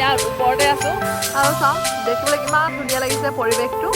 ইয়াৰ ওপৰতে আছোঁ আৰু চাওঁ দেখিবলৈ কিমান ধুনীয়া লাগিছে পৰিৱেশটো।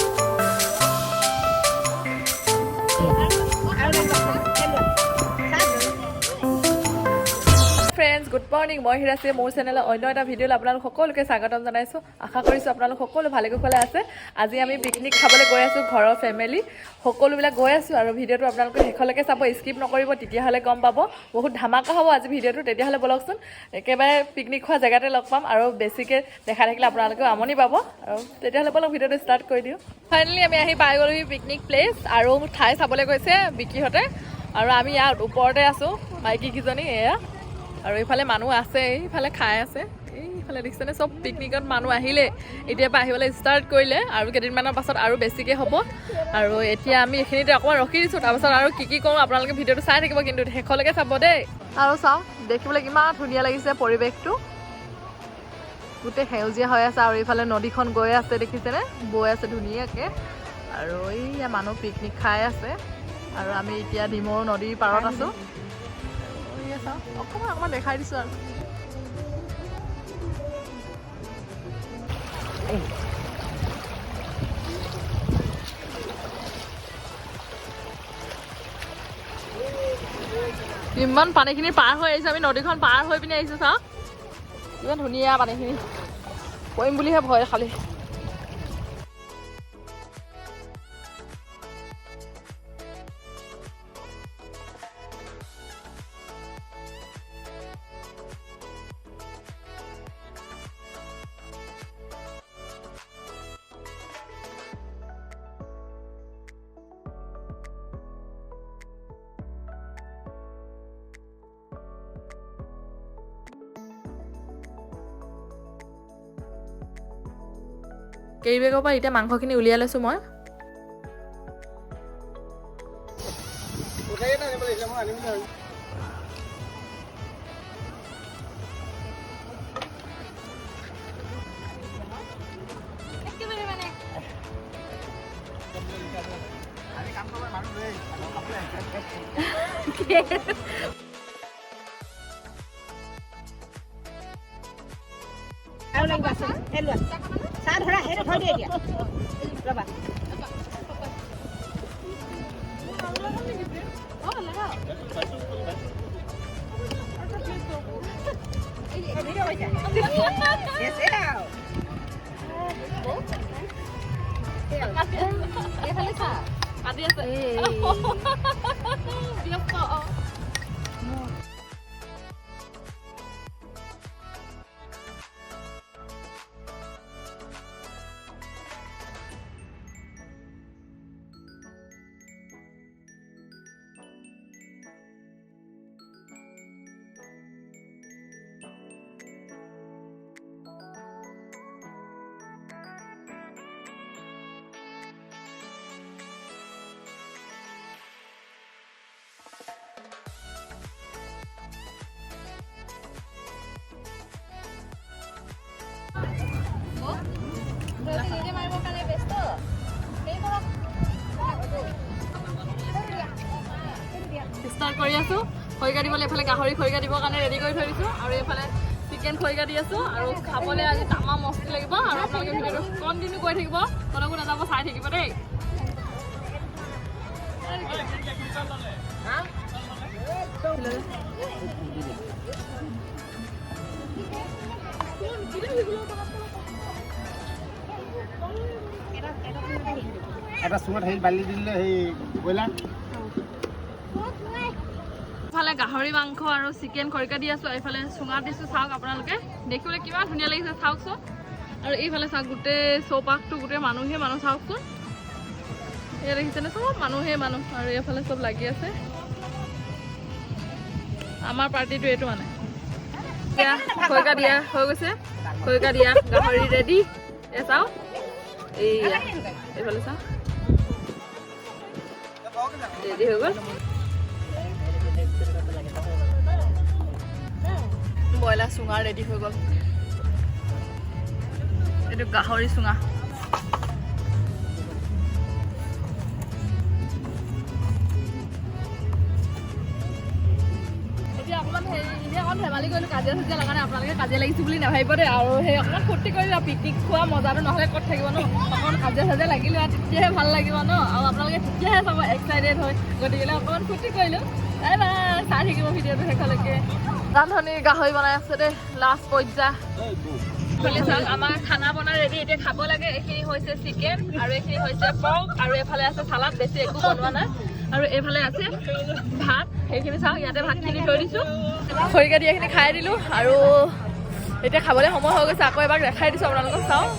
ফ্ৰেণ্ডছ গুড মৰ্ণিং, মই হিৰাচি মোৰ চেনেলৰ অন্য এটা ভিডিঅ'লৈ আপোনালোক সকলোকে স্বাগতম জনাইছোঁ। আশা কৰিছোঁ আপোনালোক সকলো ভালে কুশলে আছে। আজি আমি পিকনিক খাবলৈ গৈ আছোঁ, ঘৰৰ ফেমিলি সকলোবিলাক গৈ আছোঁ আৰু ভিডিঅ'টো আপোনালোকে শেষলৈকে চাব, স্কিপ নকৰিব, তেতিয়াহ'লে গম পাব বহুত ধামাকা হ'ব আজি ভিডিঅ'টো। তেতিয়াহ'লে বলকচোন একেবাৰে পিকনিক খোৱা জেগাতে লগ পাম আৰু বেছিকৈ দেখা থাকিলে আপোনালোকেও আমনি পাব। আৰু তেতিয়াহ'লে বলক ভিডিঅ'টো ষ্টাৰ্ট কৰি দিওঁ। ফাইনেলি আমি আহি পাই গ'লোহি পিকনিক প্লেচ আৰু ঠাই চাবলৈ গৈছে বিকিহঁতে আৰু আমি ইয়াত ওপৰতে আছোঁ মাইকী কেইজনী এয়া। আৰু এইফালে মানুহ আছে, এইফালে খাই আছে, এইফালে দেখিছেনে চব পিকনিকত মানুহ আহিলে, এতিয়াৰ পৰা আহিবলৈ ষ্টাৰ্ট কৰিলে আৰু কেইদিনমানৰ পাছত আৰু বেছিকৈ হ'ব। আৰু এতিয়া আমি এইখিনিতে অকণমান ৰখি দিছোঁ, তাৰপাছত আৰু কি কৰোঁ আপোনালোকে ভিডিঅ'টো চাই থাকিব, কিন্তু শেষলৈকে চাব দেই। আৰু চাওঁ দেখিবলৈ কিমান ধুনীয়া লাগিছে পৰিৱেশটো, গোটেই সেউজীয়া হৈ আছে আৰু এইফালে নদীখন গৈ আছে দেখিছেনে, বৈ আছে ধুনীয়াকৈ। আৰু এইয়া মানুহ পিকনিক খাই আছে আৰু আমি এতিয়া ডিমৌ নদীৰ পাৰত আছোঁ। অকণমান দেখাই দিছোঁ আৰু ইমান পানীখিনি পাৰ হৈ আহিছোঁ, আমি নদীখন পাৰ হৈ পিনে আহিছোঁ। চাওঁ ইমান ধুনীয়া পানীখিনি, পৰিম বুলিহে ভয় খালি। কেৰি বেগৰ পৰা এতিয়া মাংসখিনি উলিয়াই লৈছোঁ মই। চাহ ধৰা সেইটো থৈ দিয়ে এতিয়া ৰবা কাটি আছে ষ্টাৰ্ট কৰি আছোঁ। খৰিকা দিবলৈ এইফালে গাহৰি খৰিকা দিবৰ কাৰণে ৰেডি কৰি থৈ দিছোঁ আৰু এইফালে চিকেন খৰিকা দি আছোঁ আৰু খাবলৈ আজি তামাম মস্তি লাগিব। আৰু আপোনালোকে ভিডিঅ'টো কণ্টিনিউ কৰি থাকিব, কলৈকো নাযাব, চাই থাকিব দেই। এটা চুঙত সেই বালি দিলে সেই ব্ৰইলাৰ এইফালে গাহৰি মাংস আৰু চিকেন খৰিকা দি আছোঁ, এইফালে চুঙাত দিছোঁ। চাওক আপোনালোকে দেখিবলৈ কিমান ধুনীয়া লাগিছে চাওকচোন। আৰু এইফালে চাওক গোটেই চৌপাশটো গোটেই মানুহে মানুহ চাওকচোন, এয়া দেখিছেনে চব মানুহে মানুহ। আৰু এইফালে চব লাগি আছে, আমাৰ পাৰ্টিটো এইটো মানে। এতিয়া খৰিকা দিয়া হৈ গৈছে, খৰিকা দিয়া গাহৰি ৰেডি। এয়া চাওক, এইয়া এইফালে চাওক ৰেডি হৈ গ'ল। ব্ৰইলাৰ চুঙা ৰেডি হৈ গ'ল, এইটো গাহৰি চুঙা। এতিয়া অকণমান হেৰি আমি অকণ ধেমালি কৰিলোঁ কাজিয়া চাজিয়া লগা নাই আপোনালোকে কাজিয়া লাগিছে বুলি নাভাবিব দেই আৰু সেই অকণমান ফূৰ্তি কৰিলোঁ পিকনিক খোৱা মজাটো নহ'লে ক'ত থাকিব ন অকণমান কাজিয়া চাজিয়া লাগিলোঁ আৰু তেতিয়াহে ভাল লাগিব ন আৰু আপোনালোকে তেতিয়াহে চাব এক্সাইটেড হয় গতিকে অকণমান ফূৰ্তি কৰিলোঁ বাই বাই চাই থাকিব ভিডিঅ'টো শেষলৈকে ৰান্ধনি গাহৰি বনাই আছে দেই লাষ্ট পৰ্যায় চাওক আমাৰ খানা বনাই ৰেডি এতিয়া খাব লাগে এইখিনি হৈছে চিকেন আৰু এইখিনি হৈছে পৰ্ক আৰু এইফালে আছে চালাড বেছি একো বনোৱা নাই আৰু এইফালে আছে ভাত সেইখিনি চাওক ইয়াতে ভাতখিনি থৈ দিছোঁ খৰিকা দি এইখিনি খাই দিলোঁ আৰু এতিয়া খাবলৈ সময় হৈ গৈছে আকৌ এবাৰ দেখাই দিছোঁ আপোনালোকক চাওক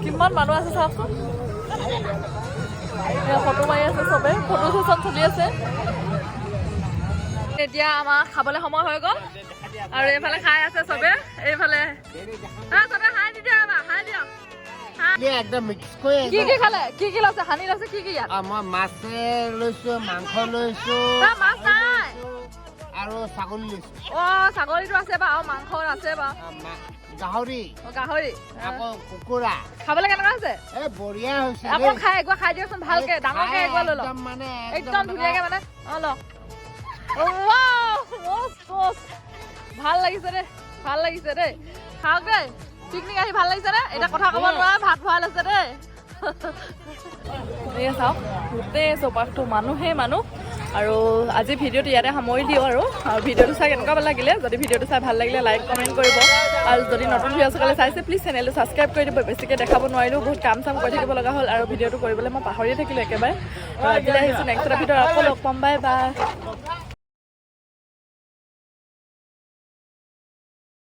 কিমান মানুহ আছে চাওকচোন ফটো মাৰি আছে চবে ফটো চেশ্যন চলি আছে এতিয়া আমাৰ খাবলৈ সময় হৈ গ'ল আৰু এইফালে খাই আছে চবে এইফালে চবে খাই দি দিয়া খাই দিয়ক একদম মিক্স কৰি কি কি খালে কি কি লৈছে সানি লৈছে কি কি ইয়াত মই মাছে লৈছো মাংস লৈছো মাছ নাই আৰু ছাগলী লৈছো ছাগলীটো আছে বা আৰু মাংস আছে বা গাহৰি গাহৰি আকৌ কুকুৰা খাবলৈ কেনেকুৱা হৈছে বঢ়িয়া হৈছে আপুনি খাই এগুৱা খাই দিয়কচোন ভালকে ডাঙৰকে এগুৱা লৈ লওক মানে একদম ধুনীয়াকে মানে লওক ভাল লাগিছে দেই খাওক দেই পিকনিক আহি ভাল লাগিছে দেই এতিয়া কথা ক'ব নোৱাৰা ভাত ভৰাই লৈছে দেই এয়া চাওক গোটেই চৌপাশটো মানুহেই মানুহ আৰু আজি ভিডিঅ'টো ইয়াতে সামৰি দিওঁ আৰু ভিডিঅ'টো চাই কেনেকুৱা লাগিলে যদি ভিডিঅ'টো চাই ভাল লাগিলে লাইক কমেণ্ট কৰিব আৰু যদি নতুন ভিডিঅ'সকলে চাইছে প্লিজ চেনেলটো ছাবস্ক্ৰাইব কৰি দিব বেছিকৈ দেখাব নোৱাৰিলোঁ বহুত কাম চাম কৰি থাকিব লগা হ'ল আৰু ভিডিঅ'টো কৰিবলৈ মই পাহৰিয়ে থাকিলোঁ একেবাৰে আজিলৈ আহিছোঁ নেক্সট এটা ভিডিঅ' আকৌ লগ পাম বাই বাই